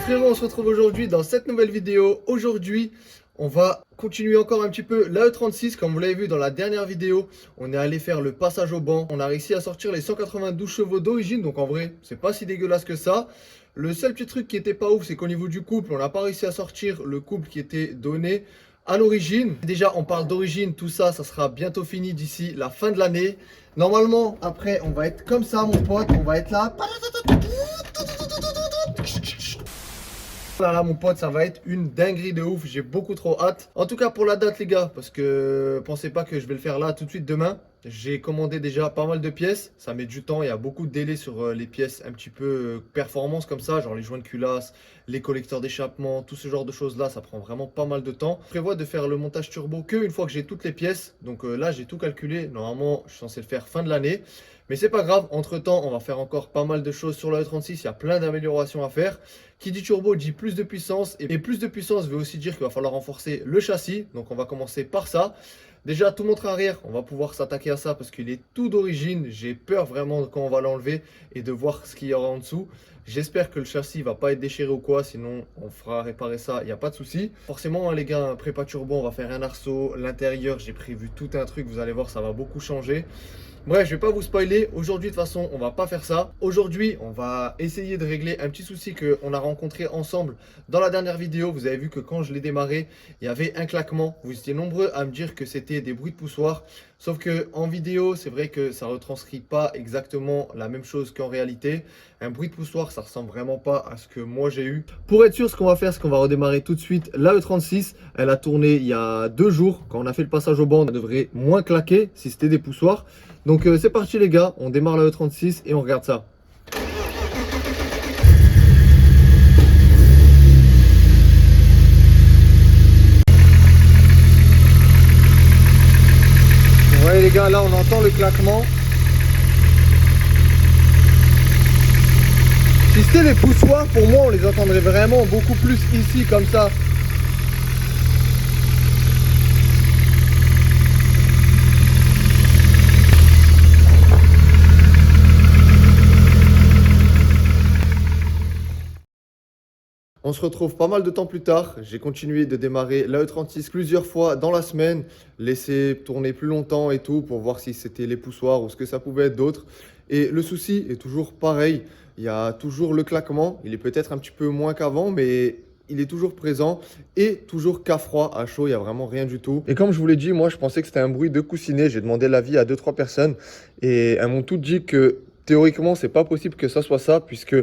Frérot, on se retrouve aujourd'hui dans cette nouvelle vidéo. Aujourd'hui, on va continuer encore un petit peu la E36. Comme vous l'avez vu dans la dernière vidéo, on est allé faire le passage au banc. On a réussi à sortir les 192 chevaux d'origine. Donc en vrai, c'est pas si dégueulasse que ça. Le seul petit truc qui était pas ouf, c'est qu'au niveau du couple, on n'a pas réussi à sortir le couple qui était donné à l'origine. Déjà, on parle d'origine, tout ça, ça sera bientôt fini d'ici la fin de l'année. Normalement, après, on va être comme ça, mon pote. On va être là. Là, mon pote, ça va être une dinguerie de ouf. J'ai beaucoup trop hâte. En tout cas, pour la date, les gars, parce que pensez pas que je vais le faire là tout de suite demain. J'ai commandé déjà pas mal de pièces. Ça met du temps. Il y a beaucoup de délais sur les pièces un petit peu performance comme ça, genre les joints de culasse, les collecteurs d'échappement, tout ce genre de choses là. Ça prend vraiment pas mal de temps. Je prévois de faire le montage turbo que une fois que j'ai toutes les pièces. Donc là, j'ai tout calculé. Normalement, je suis censé le faire fin de l'année. Mais c'est pas grave, entre temps, on va faire encore pas mal de choses sur la E36. Il y a plein d'améliorations à faire. Qui dit turbo dit plus de puissance. Et plus de puissance veut aussi dire qu'il va falloir renforcer le châssis. Donc on va commencer par ça. Déjà, tout montre arrière, on va pouvoir s'attaquer à ça parce qu'il est tout d'origine. J'ai peur vraiment quand on va l'enlever et de voir ce qu'il y aura en dessous. J'espère que le châssis va pas être déchiré ou quoi, sinon on fera réparer ça, il n'y a pas de souci. Forcément, hein, les gars, un prépa turbo, on va faire un arceau. L'intérieur, j'ai prévu tout un truc, vous allez voir, ça va beaucoup changer. Bref, je vais pas vous spoiler. Aujourd'hui, de toute façon, on va pas faire ça. Aujourd'hui, on va essayer de régler un petit souci qu'on a rencontré ensemble dans la dernière vidéo. Vous avez vu que quand je l'ai démarré, il y avait un claquement. Vous étiez nombreux à me dire que c'était des bruits de poussoir. Sauf que en vidéo, c'est vrai que ça retranscrit pas exactement la même chose qu'en réalité. Un bruit de poussoir, ça ressemble vraiment pas à ce que moi j'ai eu. Pour être sûr, ce qu'on va faire, c'est qu'on va redémarrer tout de suite la E36. Elle a tourné il y a 2 jours. Quand on a fait le passage au banc, elle devrait moins claquer si c'était des poussoirs. Donc c'est parti les gars, on démarre la E36 et on regarde ça. Vous voyez les gars, là on entend le claquement. Si c'était les poussoirs, pour moi on les entendrait vraiment beaucoup plus ici comme ça. On se retrouve pas mal de temps plus tard. J'ai continué de démarrer la E36 plusieurs fois dans la semaine, laisser tourner plus longtemps et tout pour voir si c'était les poussoirs ou ce que ça pouvait être d'autre. Et le souci est toujours pareil. Il y a toujours le claquement. Il est peut-être un petit peu moins qu'avant, mais il est toujours présent et toujours qu'à froid, à chaud, il n'y a vraiment rien du tout. Et comme je vous l'ai dit, moi je pensais que c'était un bruit de coussinet. J'ai demandé l'avis à 2-3 personnes et elles m'ont toutes dit que théoriquement, c'est pas possible que ça soit ça, puisque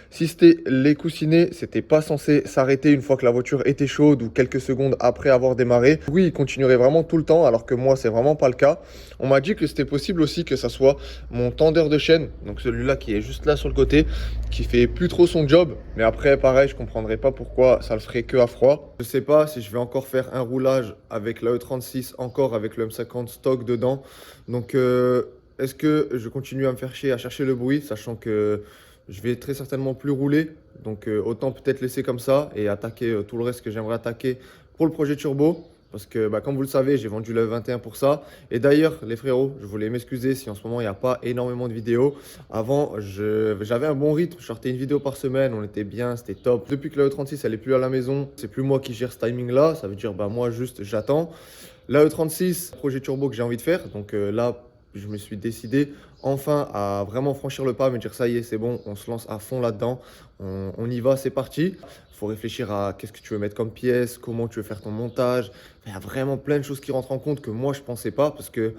si c'était les coussinets, c'était pas censé s'arrêter une fois que la voiture était chaude ou quelques secondes après avoir démarré. Oui, il continuerait vraiment tout le temps, alors que moi, c'est vraiment pas le cas. On m'a dit que c'était possible aussi que ça soit mon tendeur de chaîne, donc celui-là qui est juste là sur le côté, qui fait plus trop son job. Mais après, pareil, je comprendrais pas pourquoi ça le ferait que à froid. Je sais pas si je vais encore faire un roulage avec la E36, encore avec le M50 stock dedans. Donc, est-ce que je continue à me faire chier à chercher le bruit, sachant que je vais très certainement plus rouler. Donc autant peut-être laisser comme ça et attaquer tout le reste que j'aimerais attaquer pour le projet turbo. Parce que comme vous le savez, j'ai vendu le 21 pour ça. Et d'ailleurs, les frérots, je voulais m'excuser si en ce moment il n'y a pas énormément de vidéos. Avant, j'avais un bon rythme. Je sortais une vidéo par semaine, on était bien, c'était top. Depuis que la E36 elle est plus à la maison, c'est plus moi qui gère ce timing-là. Ça veut dire moi juste j'attends. La E36, projet turbo que j'ai envie de faire. Donc là, je me suis décidé enfin à vraiment franchir le pas, me dire ça y est, c'est bon, on se lance à fond là-dedans, on y va, c'est parti. Il faut réfléchir à qu'est-ce que tu veux mettre comme pièce, comment tu veux faire ton montage. Il y a vraiment plein de choses qui rentrent en compte que moi je pensais pas parce que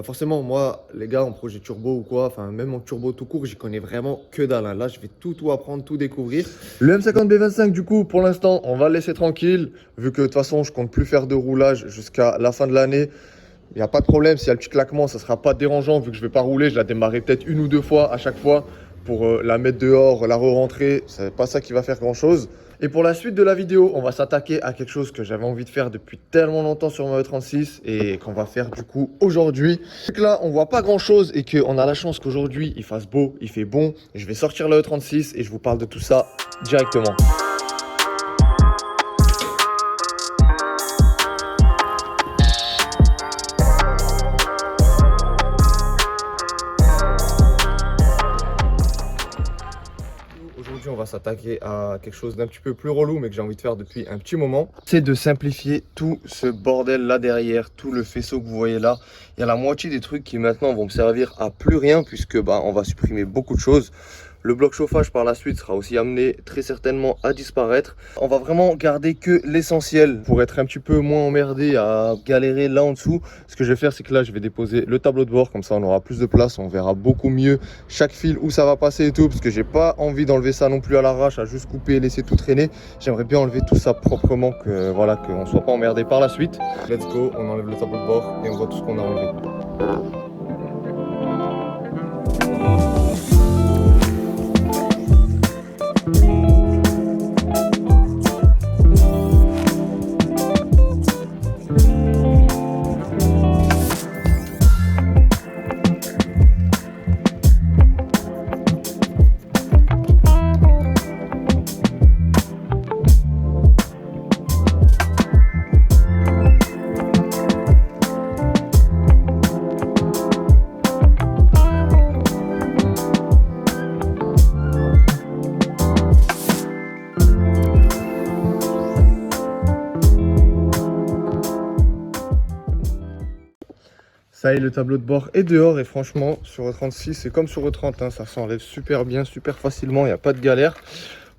forcément moi les gars en projet turbo ou quoi, enfin même en turbo tout court, j'y connais vraiment que dalle. Là je vais tout apprendre, tout découvrir. Le M50B25 du coup pour l'instant on va le laisser tranquille vu que de toute façon je compte plus faire de roulage jusqu'à la fin de l'année. Il n'y a pas de problème, s'il y a le petit claquement, ça ne sera pas dérangeant vu que je ne vais pas rouler. Je la démarrer peut-être 1 ou 2 fois à chaque fois pour la mettre dehors, la re-rentrer. Ce n'est pas ça qui va faire grand-chose. Et pour la suite de la vidéo, on va s'attaquer à quelque chose que j'avais envie de faire depuis tellement longtemps sur ma E36 et qu'on va faire du coup aujourd'hui. Donc là, on ne voit pas grand-chose et qu'on a la chance qu'aujourd'hui, il fasse beau, il fait bon. Je vais sortir la E36 et je vous parle de tout ça directement. va s'attaquer à quelque chose d'un petit peu plus relou, mais que j'ai envie de faire depuis un petit moment. C'est de simplifier tout ce bordel là derrière, tout le faisceau que vous voyez là. Il y a la moitié des trucs qui maintenant vont me servir à plus rien, puisque on va supprimer beaucoup de choses. Le bloc chauffage par la suite sera aussi amené très certainement à disparaître. On va vraiment garder que l'essentiel pour être un petit peu moins emmerdé à galérer là en dessous. Ce que je vais faire, c'est que là je vais déposer le tableau de bord, comme ça on aura plus de place, on verra beaucoup mieux chaque fil où ça va passer et tout, parce que j'ai pas envie d'enlever ça non plus à l'arrache, à juste couper et laisser tout traîner. J'aimerais bien enlever tout ça proprement, que voilà, qu'on soit pas emmerdé par la suite. Let's go, on enlève le tableau de bord et on voit tout ce qu'on a enlevé. Ça y est, le tableau de bord est dehors et franchement, sur E36, c'est comme sur E30, hein, ça s'enlève super bien, super facilement, il n'y a pas de galère.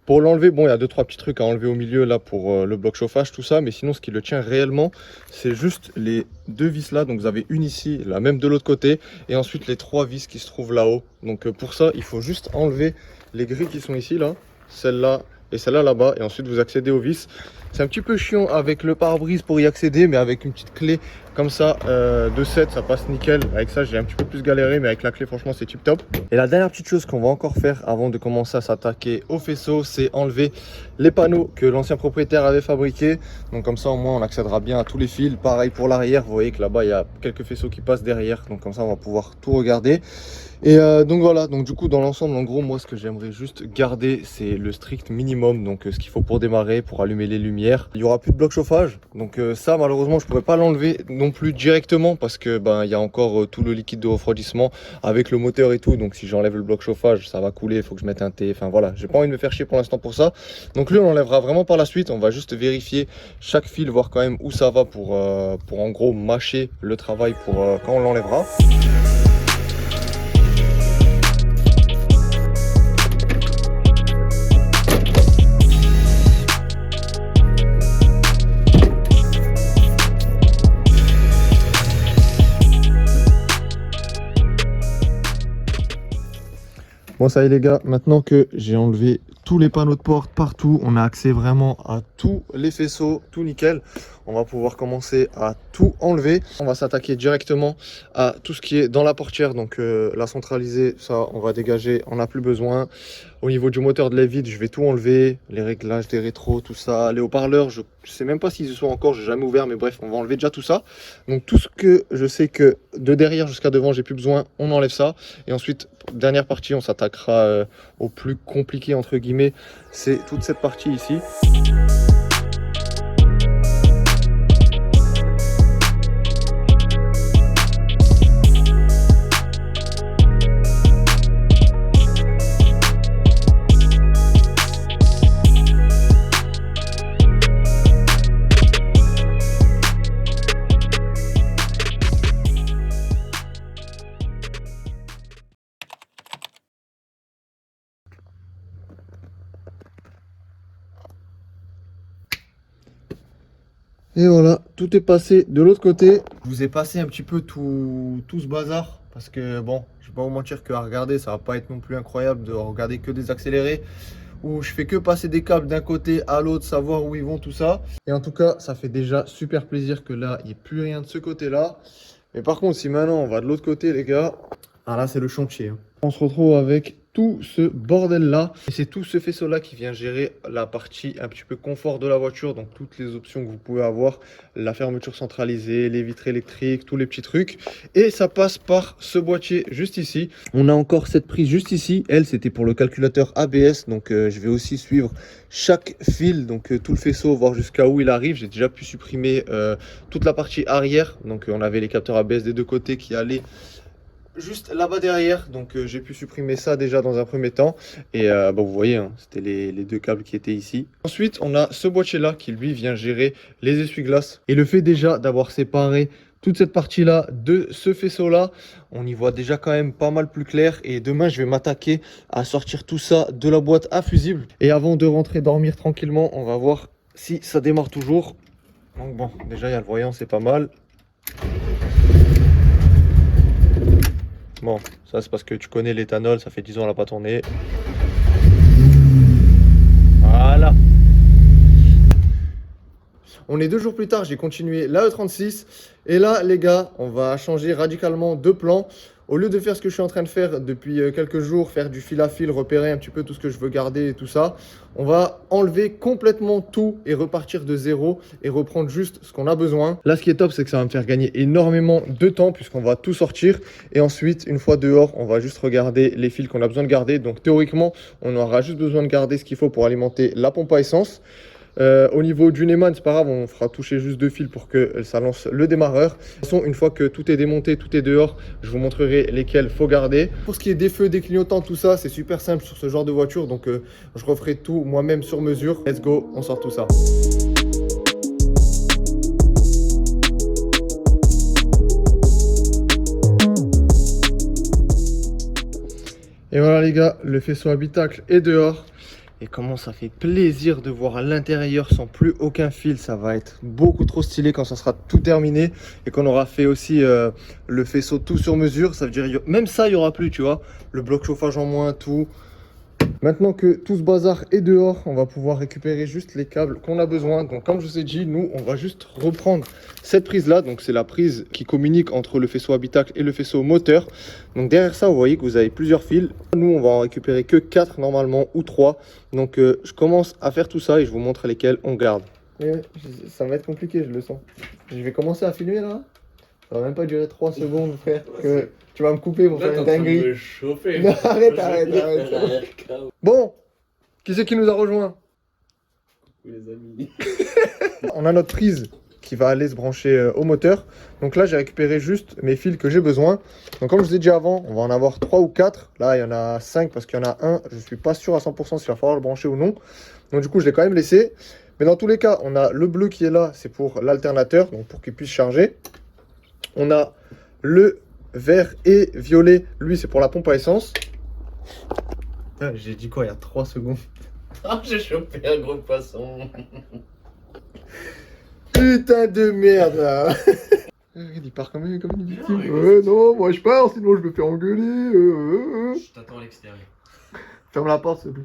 Pour l'enlever, bon, il y a 2-3 petits trucs à enlever au milieu là pour le bloc chauffage, tout ça, mais sinon, ce qui le tient réellement, c'est juste les deux vis là. Donc, vous avez une ici, la même de l'autre côté, et ensuite les 3 vis qui se trouvent là-haut. Donc, pour ça, il faut juste enlever les grilles qui sont ici, là, celle-là et celle-là là-bas, et ensuite vous accédez aux vis. C'est un petit peu chiant avec le pare-brise pour y accéder, mais avec une petite clé comme ça de 7, ça passe nickel. Avec ça, j'ai un petit peu plus galéré, mais avec la clé, franchement, c'est tip top. Et la dernière petite chose qu'on va encore faire avant de commencer à s'attaquer au faisceau, c'est enlever les panneaux que l'ancien propriétaire avait fabriqués. Donc comme ça, au moins, on accédera bien à tous les fils. Pareil pour l'arrière, vous voyez que là-bas, il y a quelques faisceaux qui passent derrière. Donc comme ça, on va pouvoir tout regarder. Et donc voilà, donc du coup dans l'ensemble, en gros, moi ce que j'aimerais juste garder, c'est le strict minimum, donc ce qu'il faut pour démarrer, pour allumer les lumières. Il y aura plus de bloc chauffage, donc ça malheureusement je pourrais pas l'enlever non plus directement parce que il y a encore tout le liquide de refroidissement avec le moteur et tout, donc si j'enlève le bloc chauffage ça va couler, il faut que je mette un thé, enfin voilà, j'ai pas envie de me faire chier pour l'instant pour ça. Donc lui on l'enlèvera vraiment par la suite, on va juste vérifier chaque fil, voir quand même où ça va pour en gros mâcher le travail pour quand on l'enlèvera. Bon ça y est les gars, maintenant que j'ai enlevé tous les panneaux de porte partout, on a accès vraiment à tous les faisceaux, tout nickel. On va pouvoir commencer à tout enlever. On va s'attaquer directement à tout ce qui est dans la portière. Donc la centralisée, ça on va dégager, on n'a plus besoin. Au niveau du moteur de lait vide, je vais tout enlever. Les réglages des rétros, tout ça. Les haut-parleurs, je sais même pas s'ils y sont encore, j'ai jamais ouvert, mais bref, on va enlever déjà tout ça. Donc tout ce que je sais que de derrière jusqu'à devant, j'ai plus besoin, on enlève ça. Et ensuite, dernière partie, on s'attaquera au plus compliqué entre guillemets, c'est toute cette partie ici. Et voilà, tout est passé de l'autre côté. Je vous ai passé un petit peu tout ce bazar. Parce que bon, je vais pas vous mentir qu'à regarder, ça va pas être non plus incroyable de regarder que des accélérés. Où je fais que passer des câbles d'un côté à l'autre, savoir où ils vont, tout ça. Et en tout cas, ça fait déjà super plaisir que là, il n'y ait plus rien de ce côté-là. Mais par contre, si maintenant on va de l'autre côté, les gars, ah là, c'est le chantier, hein. On se retrouve avec tout ce bordel-là. Et c'est tout ce faisceau-là qui vient gérer la partie un petit peu confort de la voiture. Donc, toutes les options que vous pouvez avoir. La fermeture centralisée, les vitres électriques, tous les petits trucs. Et ça passe par ce boîtier juste ici. On a encore cette prise juste ici. Elle, c'était pour le calculateur ABS. Donc, je vais aussi suivre chaque fil. Donc, tout le faisceau, voir jusqu'à où il arrive. J'ai déjà pu supprimer toute la partie arrière. Donc, on avait les capteurs ABS des deux côtés qui allaient juste là-bas derrière. Donc j'ai pu supprimer ça déjà dans un premier temps. Et vous voyez, hein, c'était les deux câbles qui étaient ici. Ensuite, on a ce boîtier-là qui lui vient gérer les essuie-glaces. Et le fait déjà d'avoir séparé toute cette partie-là de ce faisceau-là, on y voit déjà quand même pas mal plus clair. Et demain, je vais m'attaquer à sortir tout ça de la boîte à fusible. Et avant de rentrer dormir tranquillement, on va voir si ça démarre toujours. Donc bon, déjà, il y a le voyant, c'est pas mal. Bon, ça c'est parce que tu connais l'éthanol, ça fait 10 ans elle n'a pas tourné. Voilà. On est 2 jours plus tard, j'ai continué la E36. Et là, les gars, on va changer radicalement de plan. Au lieu de faire ce que je suis en train de faire depuis quelques jours, faire du fil à fil, repérer un petit peu tout ce que je veux garder et tout ça, on va enlever complètement tout et repartir de zéro et reprendre juste ce qu'on a besoin. Là, ce qui est top, c'est que ça va me faire gagner énormément de temps puisqu'on va tout sortir. Et ensuite, une fois dehors, on va juste regarder les fils qu'on a besoin de garder. Donc théoriquement, on aura juste besoin de garder ce qu'il faut pour alimenter la pompe à essence. Au niveau du Neyman, c'est pas grave, on fera toucher juste 2 fils pour que ça lance le démarreur. De toute façon, une fois que tout est démonté, tout est dehors, je vous montrerai lesquels faut garder. Pour ce qui est des feux, des clignotants, tout ça, c'est super simple sur ce genre de voiture. Donc je referai tout moi-même sur mesure. Let's go, on sort tout ça. Et voilà les gars, le faisceau habitacle est dehors. Et comment ça fait plaisir de voir à l'intérieur sans plus aucun fil. Ça va être beaucoup trop stylé quand ça sera tout terminé. Et qu'on aura fait aussi le faisceau tout sur mesure. Ça veut dire, même ça, il n'y aura plus, tu vois. Le bloc chauffage en moins, tout. Maintenant que tout ce bazar est dehors, on va pouvoir récupérer juste les câbles qu'on a besoin. Donc comme je vous ai dit, nous, on va juste reprendre cette prise-là. Donc c'est la prise qui communique entre le faisceau habitacle et le faisceau moteur. Donc derrière ça, vous voyez que vous avez plusieurs fils. Nous, on va en récupérer que 4 normalement ou 3. Donc je commence à faire tout ça et je vous montre lesquels on garde. Ça va être compliqué, je le sens. Je vais commencer à filmer là. Ça va même pas durer 3 secondes, frère. Que tu vas me couper pour faire une dinguerie. Non, arrête. Bon, qui c'est qui nous a rejoint? Coucou les amis. On a notre prise qui va aller se brancher au moteur. Donc là, j'ai récupéré juste mes fils que j'ai besoin. Donc comme je vous ai dit avant, on va en avoir 3 ou 4. Là, il y en a 5 parce qu'il y en a un. Je ne suis pas sûr à 100% s'il va falloir le brancher ou non. Donc du coup, je l'ai quand même laissé. Mais dans tous les cas, on a le bleu qui est là. C'est pour l'alternateur, donc pour qu'il puisse charger. On a le vert et violet. Lui, c'est pour la pompe à essence. Ah, j'ai dit quoi il y a 3 secondes? Ah, j'ai chopé un gros poisson. Putain de merde là. Il part quand même comme une victime. Non, moi je pars, sinon je me fais engueuler. Je t'attends à l'extérieur. Ferme la porte, s'il te plaît.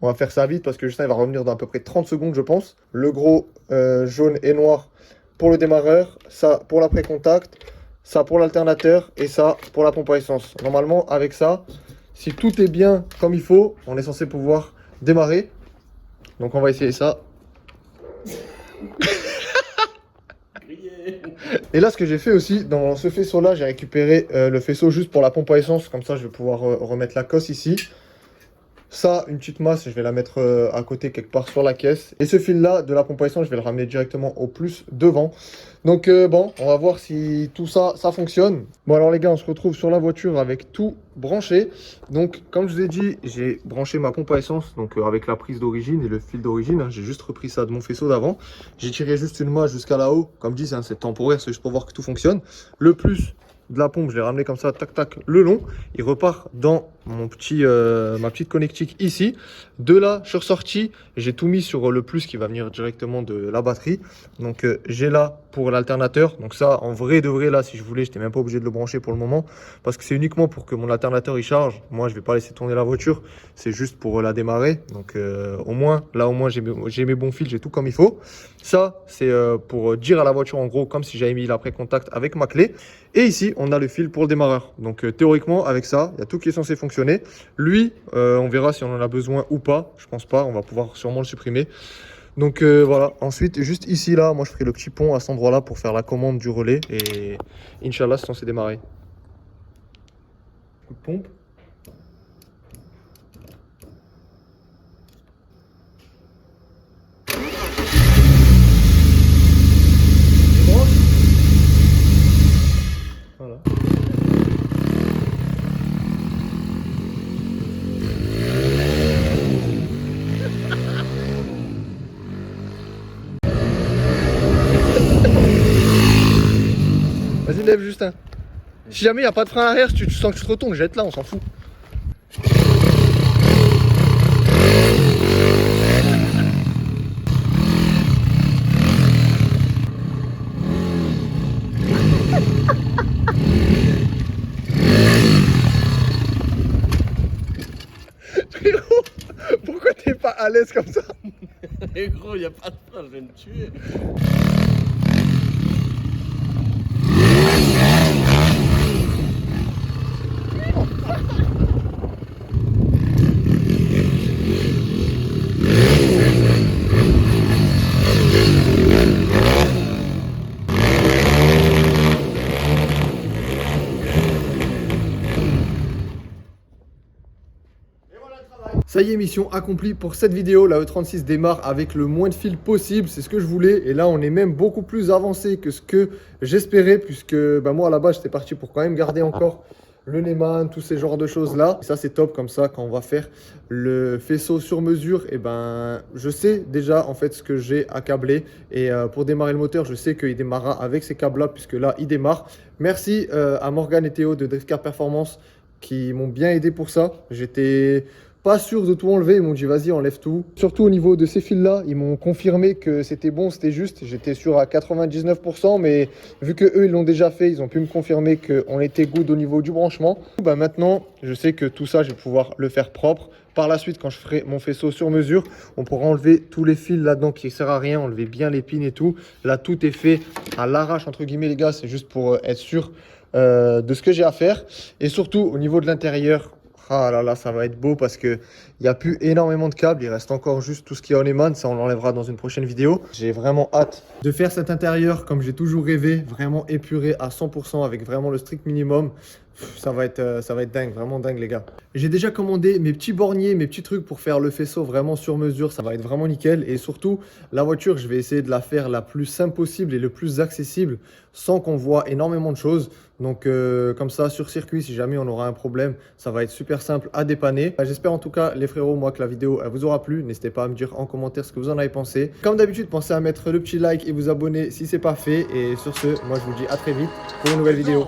On va faire ça vite parce que Justin il va revenir dans à peu près 30 secondes, je pense. Le gros jaune et noir pour le démarreur, ça pour l'après-contact, ça pour l'alternateur et ça pour la pompe à essence. Normalement, avec ça, si tout est bien comme il faut, on est censé pouvoir démarrer. Donc on va essayer ça. Et là, ce que j'ai fait aussi, dans ce faisceau-là, j'ai récupéré le faisceau juste pour la pompe à essence. Comme ça, je vais pouvoir remettre la cosse ici. Ça, une petite masse, je vais la mettre à côté quelque part sur la caisse. Et ce fil-là de la pompe à essence, je vais le ramener directement au plus devant. Donc bon, on va voir si tout ça, ça fonctionne. Bon alors les gars, on se retrouve sur la voiture avec tout branché. Donc comme je vous ai dit, j'ai branché ma pompe à essence donc avec la prise d'origine et le fil d'origine. Hein, j'ai juste repris ça de mon faisceau d'avant. J'ai tiré juste une masse jusqu'à là-haut. Comme dit, c'est temporaire, c'est juste pour voir que tout fonctionne. Le plus de la pompe, je l'ai ramené comme ça, tac tac, le long. Il repart dans mon petit, ma petite connectique ici. De là, je suis ressorti. J'ai tout mis sur le plus qui va venir directement de la batterie. Donc j'ai là pour l'alternateur. Donc ça, en vrai de vrai, là, si je voulais, je n'étais même pas obligé de le brancher pour le moment. Parce que c'est uniquement pour que mon alternateur il charge. Moi, je vais pas laisser tourner la voiture. C'est juste pour la démarrer. Donc au moins, là, au moins, j'ai mes bons fils, j'ai tout comme il faut. Ça, c'est pour dire à la voiture, en gros, comme si j'avais mis l'après-contact avec ma clé. Et ici, on a le fil pour le démarreur. Donc théoriquement, avec ça, il y a tout qui est censé fonctionner. Lui, on verra si on en a besoin ou pas. Je pense pas, on va pouvoir sûrement le supprimer. Donc voilà, ensuite, juste ici, là, moi je ferai le petit pont à cet endroit-là pour faire la commande du relais. Et Inch'Allah, c'est censé démarrer. Coup de pompe. Vas-y, lève Justin. Si jamais il n'y a pas de frein arrière, si tu sens que tu te retournes, jette là, on s'en fout. Frérot, pourquoi t'es pas à l'aise comme ça? Mais gros, y a pas de frein, je vais me tuer. Ça y est, mission accomplie pour cette vidéo. La E36 démarre avec le moins de fil possible, c'est ce que je voulais. Et là, on est même beaucoup plus avancé que ce que j'espérais, puisque moi, à la base, j'étais parti pour quand même garder encore le Neyman, tous ces genres de choses-là. Et ça, c'est top, comme ça, quand on va faire le faisceau sur mesure, et je sais déjà, en fait, ce que j'ai à câbler. Et pour démarrer le moteur, je sais qu'il démarrera avec ces câbles-là, puisque là, il démarre. Merci à Morgan et Théo de Driftcar Performance qui m'ont bien aidé pour ça. J'étais pas sûr de tout enlever, ils m'ont dit vas-y enlève tout. Surtout au niveau de ces fils là, ils m'ont confirmé que c'était bon, c'était juste. J'étais sûr à 99%, mais vu que eux ils l'ont déjà fait, ils ont pu me confirmer qu'on était good au niveau du branchement. Maintenant, je sais que tout ça, je vais pouvoir le faire propre. Par la suite, quand je ferai mon faisceau sur mesure, on pourra enlever tous les fils là-dedans qui ne servent à rien, enlever bien les pins et tout. Là, tout est fait à l'arrache entre guillemets les gars, c'est juste pour être sûr de ce que j'ai à faire. Et surtout au niveau de l'intérieur, ah là là, ça va être beau parce qu'il n'y a plus énormément de câbles. Il reste encore juste tout ce qui est en Neyman. Ça, on l'enlèvera dans une prochaine vidéo. J'ai vraiment hâte de faire cet intérieur comme j'ai toujours rêvé. Vraiment épuré à 100% avec vraiment le strict minimum. Ça va être dingue, vraiment dingue les gars. J'ai déjà commandé mes petits borniers, mes petits trucs pour faire le faisceau vraiment sur mesure. Ça va être vraiment nickel. Et surtout, la voiture, je vais essayer de la faire la plus simple possible et le plus accessible sans qu'on voit énormément de choses. Donc comme ça, sur circuit, si jamais on aura un problème, ça va être super simple à dépanner. J'espère en tout cas, les frérots, moi, que la vidéo elle vous aura plu. N'hésitez pas à me dire en commentaire ce que vous en avez pensé. Comme d'habitude, pensez à mettre le petit like et vous abonner si ce n'est pas fait. Et sur ce, moi, je vous dis à très vite pour une nouvelle vidéo.